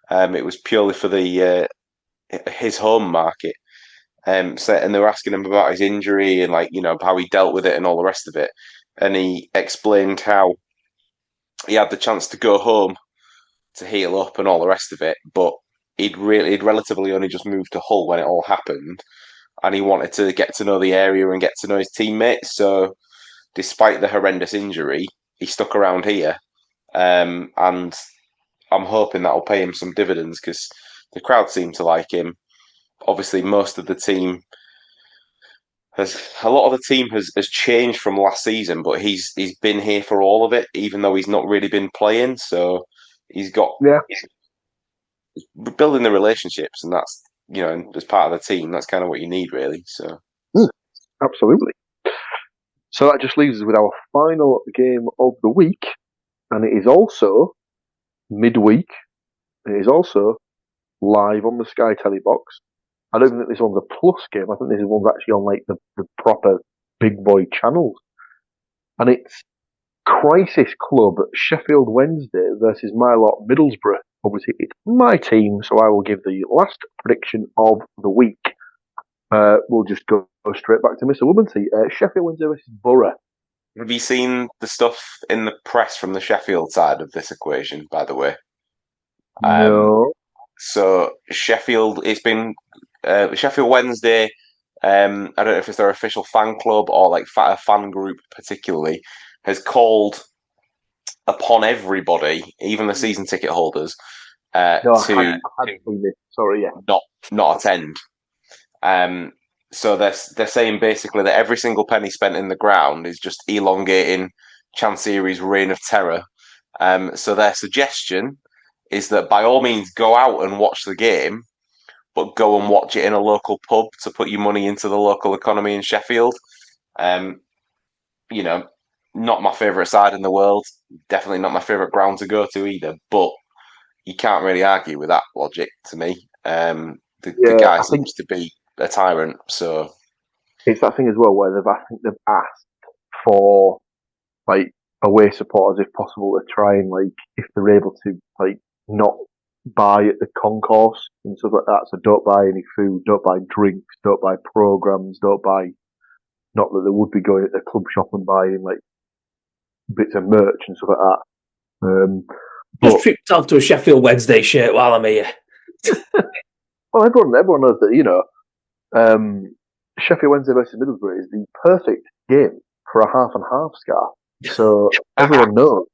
It was purely for his home market. And they were asking him about his injury and how he dealt with it and all the rest of it. And he explained how he had the chance to go home to heal up and all the rest of it, but he'd relatively only just moved to Hull when it all happened, and he wanted to get to know the area and get to know his teammates. So, despite the horrendous injury, he stuck around here, and I'm hoping that'll pay him some dividends because the crowd seem to like him. Obviously, most of the team has changed from last season, but he's been here for all of it, even though he's not really been playing. So he's building the relationships, and that's as part of the team, that's kind of what you need, really. So absolutely. So that just leaves us with our final game of the week, and it is also midweek. It is also live on the Sky Telly box. I don't think this one's a plus game. I think this one's actually on like the proper big boy channels. And it's Crisis Club Sheffield Wednesday versus my lot Middlesbrough. Obviously, it's my team, so I will give the last prediction of the week. We'll just go straight back to Mr. Woodmansey. Sheffield Wednesday versus Borough. Have you seen the stuff in the press from the Sheffield side of this equation, by the way? No. So Sheffield, it's been Sheffield Wednesday. I don't know if it's their official fan club or like a fan group, particularly, has called upon everybody, even the season ticket holders, to Sorry, yeah, not attend. So they're saying basically that every single penny spent in the ground is just elongating Chancery's reign of terror. So their suggestion is that by all means go out and watch the game, but go and watch it in a local pub to put your money into the local economy in Sheffield. You know, not my favourite side in the world. Definitely not my favourite ground to go to either. But you can't really argue with that logic to me. The guy seems to be a tyrant, so it's that thing as well where they've asked for like away supporters if possible to try and like if they're able to like not buy at the concourse and stuff like that. So don't buy any food, don't buy drinks, don't buy programs, don't buy. Not that they would be going at the club shop and buying like bits of merch and stuff like that. Just treat yourself to a Sheffield Wednesday shirt while I'm here. Well, everyone knows that Sheffield Wednesday versus Middlesbrough is the perfect game for a half and half scarf. So everyone knows.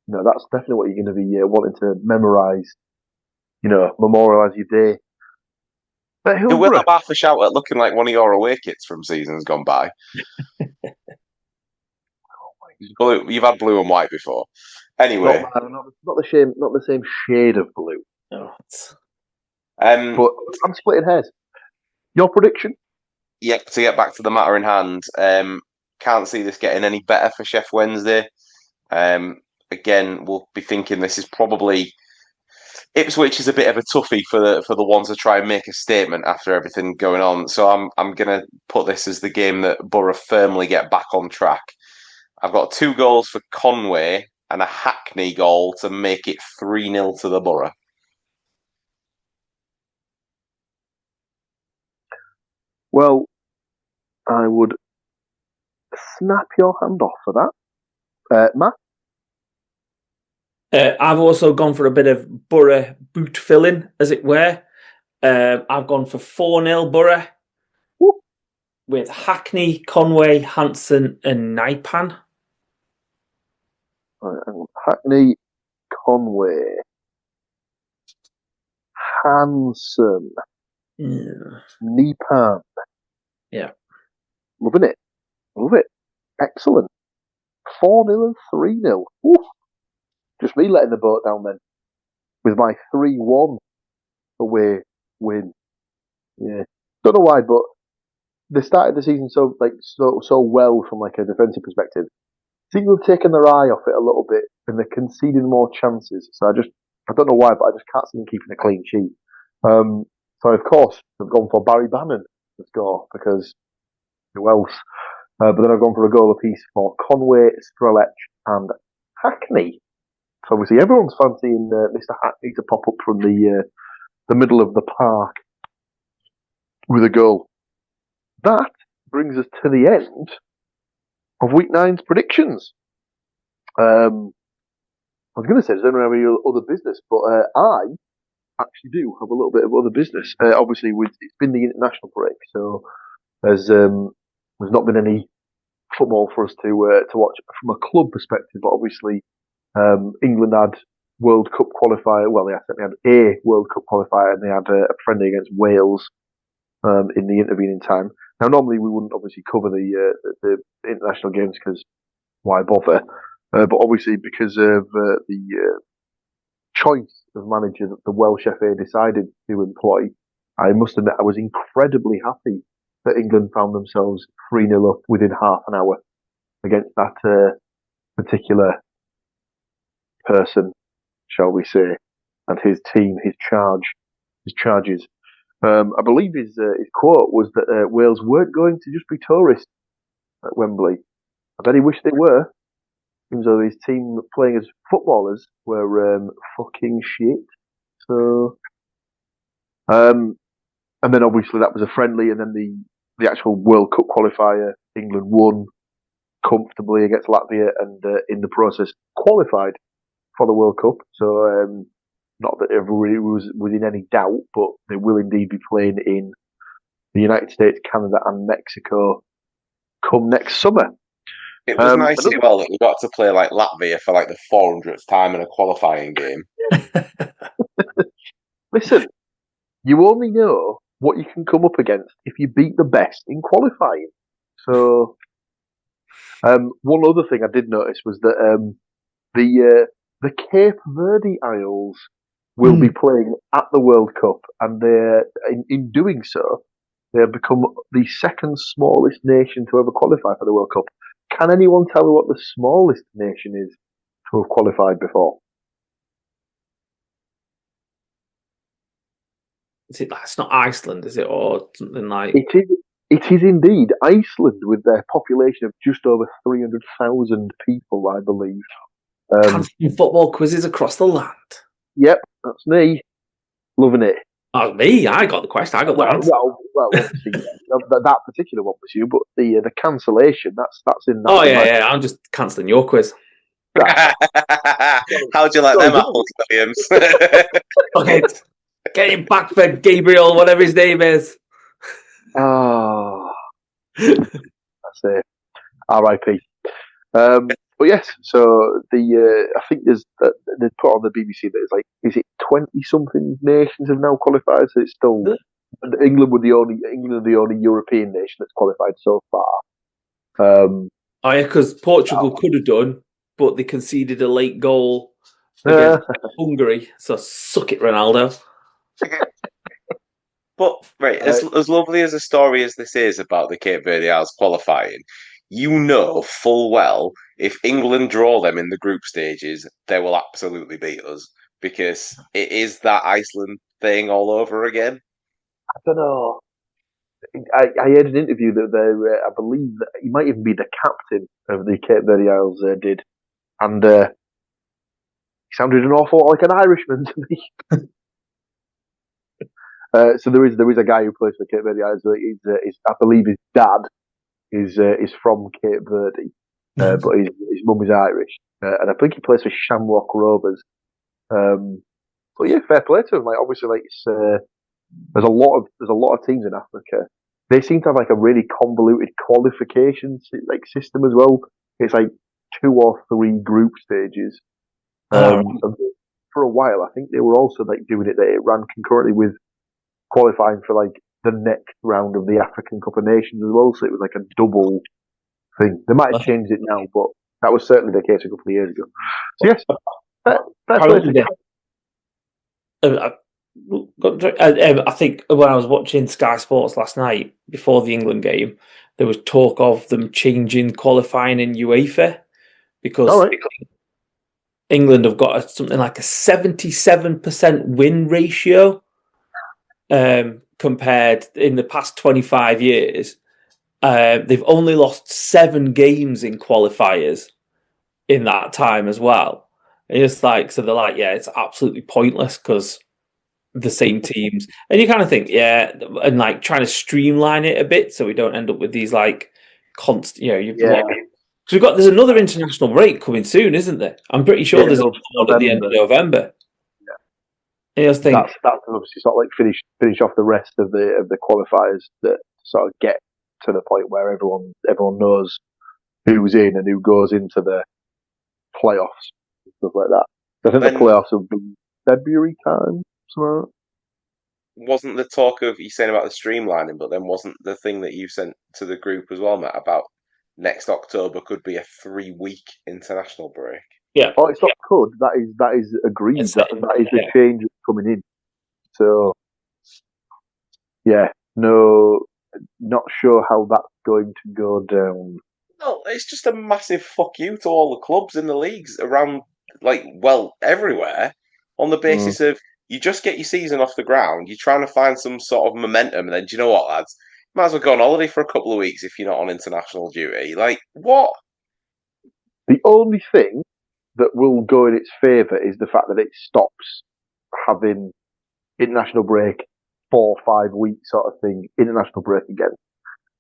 That's definitely what you're going to be wanting to memorise. Memorialise your day. But who will have half a shout at looking like one of your away kits from seasons gone by? Blue, you've had blue and white before. Anyway, not the same shade of blue. No. But I'm splitting hairs. Your prediction? Yep. To get back to the matter in hand, can't see this getting any better for Chef Wednesday. Again, we'll be thinking this is probably Ipswich is a bit of a toughie for the ones to try and make a statement after everything going on. So I'm going to put this as the game that Borough firmly get back on track. I've got 2 goals for Conway and a Hackney goal to make it 3-0 to the Borough. Well, I would snap your hand off for that. Matt? I've also gone for a bit of Borough boot filling, as it were. I've gone for 4-0 Borough. Woo. With Hackney, Conway, Hanson and Naipan. Hackney, Conway, Hanson, Naipan. Yeah. Loving it. Love it. Excellent. 4-0 and 3-0. Oof. Just me letting the boat down then. With my 3-1 away win. Yeah. Don't know why, but they started the season so well from like a defensive perspective. Seem to have taken their eye off it a little bit and they're conceding more chances. So I don't know why, but I just can't see them keeping a clean sheet. So of course I've gone for Barry Bannon to score because who else? But then I've gone for a goal apiece for Conway, Strelech and Hackney. So obviously everyone's fancying Mr. Hackney to pop up from the middle of the park with a goal. That brings us to the end of Week 9's predictions. I was going to say, does anyone have any other business? But I actually do have a little bit of other business. Obviously, it's been the international break, so there's not been any football for us to watch from a club perspective. But obviously, England had World Cup qualifier. Well, they had a World Cup qualifier, and they had a friendly against Wales in the intervening time. Now, normally we wouldn't obviously cover the international games because why bother? But obviously, because of the choice of manager that the Welsh FA decided to employ, I must admit I was incredibly happy that England found themselves 3-0 up within half an hour against that particular person, shall we say, and his team, his charges. I believe his quote was that Wales weren't going to just be tourists at Wembley. I bet he wished they were. Seems though his team playing as footballers were fucking shit. So, and then obviously that was a friendly, and then the actual World Cup qualifier, England won comfortably against Latvia, and in the process qualified for the World Cup. So not that everybody was in any doubt, but they will indeed be playing in the United States, Canada, and Mexico come next summer. It was nice as well that we got to play like Latvia for like the 400th time in a qualifying game. Listen, you only know what you can come up against if you beat the best in qualifying. So, one other thing I did notice was that the Cape Verde Isles will be playing at the World Cup, and in doing so, they have become the second smallest nation to ever qualify for the World Cup. Can anyone tell me what the smallest nation is to have qualified before? It's not Iceland, is it, or something like? It is indeed Iceland, with their population of just over 300,000 people, I believe. Football quizzes across the land. Yep, that's me. Loving it. Oh, me? I got the question. I got the answer. Well, obviously, that particular one was you, but the cancellation, that's in that. Oh, yeah. I'm just cancelling your quiz. How'd you like them apples, Williams? Okay, get him back for Gabriel, whatever his name is. Oh, that's it. R.I.P. But yes, so I think they put on the BBC that it's like, is it 20-something nations have now qualified? So it's still England are the only European nation that's qualified so far. Because Portugal could have done, but they conceded a late goal against Hungary. So suck it, Ronaldo. But right, as lovely as a story as this is about the Cape Verde Isles qualifying, you know full well if England draw them in the group stages, they will absolutely beat us, because it is that Iceland thing all over again. I don't know. I heard an interview that I believe that he might even be the captain of the Cape Verde Isles did, and he sounded an awful lot like an Irishman to me. So there is a guy who plays for Cape Verde Isles. I believe his dad is from Cape Verde, but his mum is Irish, and I think he plays for Shamrock Rovers. But yeah, fair play to him. Like, obviously, like there's a lot of teams in Africa. They seem to have like a really convoluted qualification like system as well. It's like 2 or 3 group stages. For a while, I think they were also like doing it that it ran concurrently with qualifying for like the next round of the African Cup of Nations as well. So it was like a double thing. They might have changed it now, but that was certainly the case a couple of years ago. So yes, I think when I was watching Sky Sports last night before the England game, there was talk of them changing qualifying in UEFA because England have got something like a 77% win ratio compared in the past 25 years. They've only lost 7 games in qualifiers in that time as well. And it's like, so they're like, yeah, it's absolutely pointless because the same teams. And you kind of think, yeah, and like trying to streamline it a bit so we don't end up with these like constant, because there's another international break coming soon, isn't there? I'm pretty sure there's one at the end of November. Yeah. That's obviously sort of like finish off the rest of the qualifiers that sort of get to the point where everyone knows who's in and who goes into the playoffs and stuff like that. I think the playoffs will be February time. Somewhere. Wasn't the talk of you saying about the streamlining, but then wasn't the thing that you sent to the group as well, Matt, about next October could be a 3-week international break? Yeah. Oh, it's not could. That is agreed. That is the change that's coming in. So, yeah, no, not sure how that's going to go down. No, it's just a massive fuck you to all the clubs in the leagues around, everywhere, on the basis of you just get your season off the ground, you're trying to find some sort of momentum, and then, do you know what, lads? Might as well go on holiday for a couple of weeks if you're not on international duty. Like, what? The only thing that will go in its favour is the fact that it stops having international break 4 or 5 weeks sort of thing, international break again.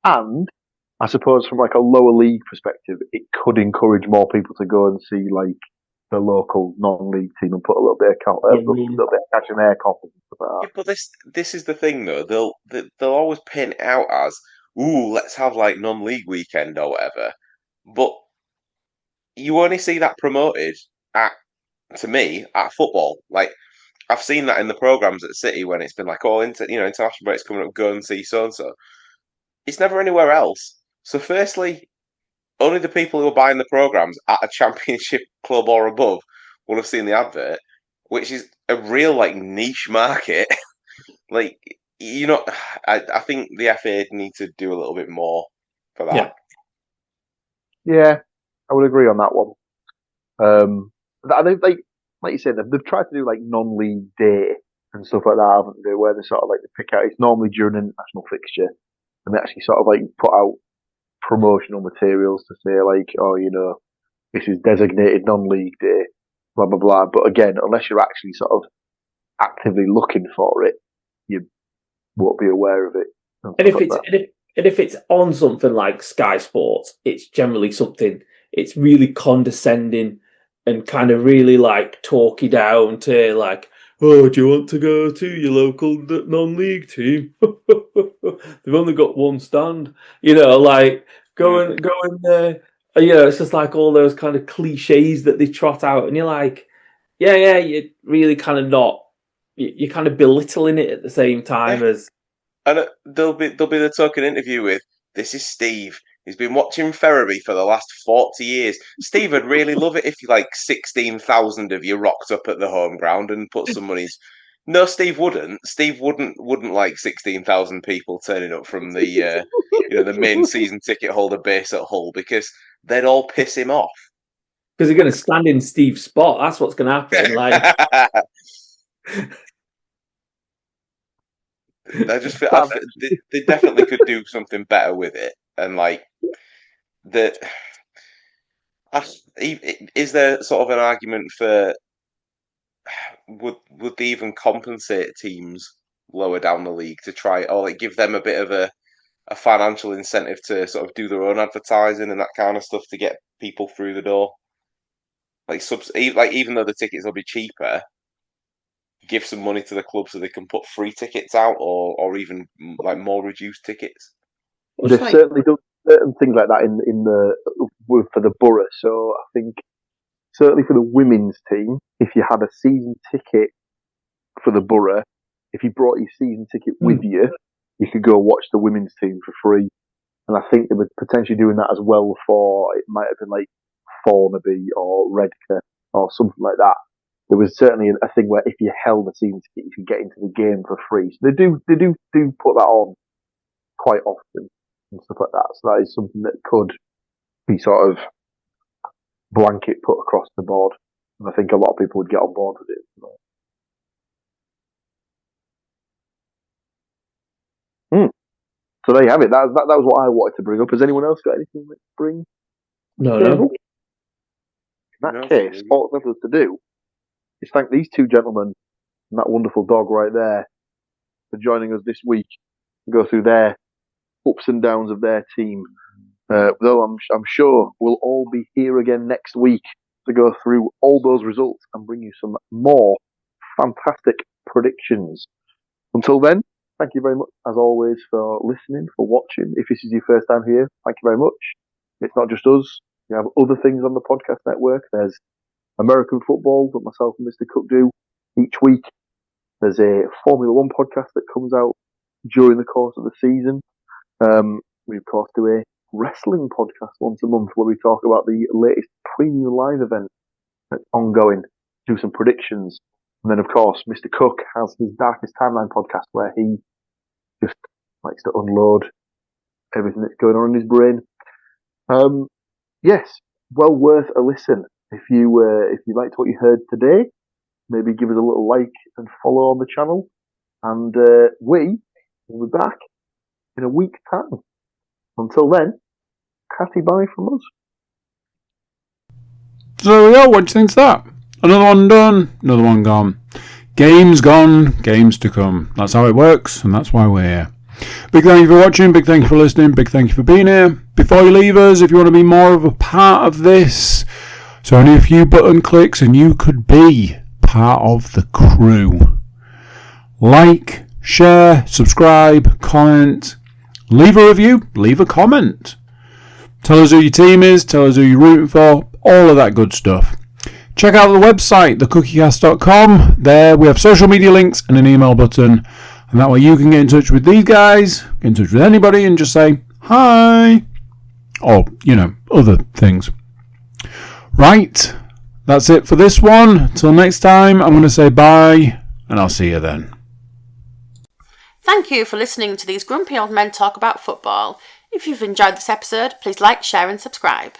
And I suppose from like a lower league perspective, it could encourage more people to go and see like the local non-league team and put a little bit of cash in their coffers and stuff like that. Yeah, but this is the thing though. They'll always paint it out as, ooh, let's have like non-league weekend or whatever. But you only see that promoted to me, at football. Like I've seen that in the programs at City when it's been like, oh, international break's coming up, go and see so and so. It's never anywhere else. So, firstly, only the people who are buying the programs at a championship club or above will have seen the advert, which is a real like niche market. Like, I think the FA need to do a little bit more for that. Yeah, I would agree on that one. Like you said, they've tried to do like non-league day and stuff like that, haven't they? Where they sort of like they pick out. It's normally during an international fixture, and they actually sort of like put out promotional materials to say like, oh, this is designated non-league day, blah blah blah. But again, unless you're actually sort of actively looking for it, you won't be aware of it. And if it's on something like Sky Sports, it's generally something. It's really condescending and kind of really like talk you down to like, oh, do you want to go to your local non-league team? They've only got one stand, like go in there. It's just like all those kind of cliches that they trot out, and you're like, yeah, you're really kind of not. You're kind of belittling it at the same time as. And there'll be the token interview with, this is Steve. He's been watching Ferriby for the last 40 years. Steve would really love it if 16,000 of you rocked up at the home ground and put some money. No, Steve wouldn't. Steve wouldn't like 16,000 people turning up from the the main season ticket holder base at Hull, because they'd all piss him off. Because they're going to stand in Steve's spot. That's what's going to happen. Like. They definitely could do something better with it, and is there sort of an argument for would they even compensate teams lower down the league to try, or give them a bit of a financial incentive to sort of do their own advertising and that kind of stuff to get people through the door? Even though the tickets will be cheaper, give some money to the club so they can put free tickets out, or even like more reduced tickets. They've certainly done certain things like that for the borough. So I think certainly for the women's team, if you had a season ticket for the borough, if you brought your season ticket with you could go watch the women's team for free. And I think they were potentially doing that as well for, it might have been like Thornaby or Redcar or something like that. There was certainly a thing where if you held a season ticket, you could get into the game for free. So they do put that on quite often and stuff like that. So that is something that could be sort of blanket put across the board. And I think a lot of people would get on board with it. So there you have it. That was what I wanted to bring up. Has anyone else got anything to bring? No. In that case, all that's left us to do is thank these two gentlemen and that wonderful dog right there for joining us this week to go through their ups and downs of their team. Though I'm sure we'll all be here again next week to go through all those results and bring you some more fantastic predictions. Until then, thank you very much, as always, for listening, for watching. If this is your first time here, thank you very much. It's not just us. We have other things on the podcast network. There's American football that myself and Mr. Cook do each week. There's a Formula One podcast that comes out during the course of the season. We, of course, do a wrestling podcast once a month where we talk about the latest premium live event that's ongoing, do some predictions. And then, of course, Mr. Cook has his Darkest Timeline podcast where he just likes to unload everything that's going on in his brain. Yes, well worth a listen. If you liked what you heard today, maybe give us a little like and follow on the channel. And we will be back in a week's time. Until then, catty bye from us. So there we go. What do you think's that? Another one done, another one gone. Games gone, games to come. That's how it works, and that's why we're here. Big thank you for watching, big thank you for listening, big thank you for being here. Before you leave us, if you want to be more of a part of this, So only a few button clicks and you could be part of the crew. Like, share, subscribe, comment, leave a review, leave a comment. Tell us who your team is, tell us who you're rooting for, all of that good stuff. Check out the website, thecookiecast.com. There we have social media links and an email button. And that way you can get in touch with these guys, get in touch with anybody and just say, hi. Or, other things. Right, that's it for this one. Till next time, I'm going to say bye, and I'll see you then. Thank you for listening to these grumpy old men talk about football. If you've enjoyed this episode, please like, share and subscribe.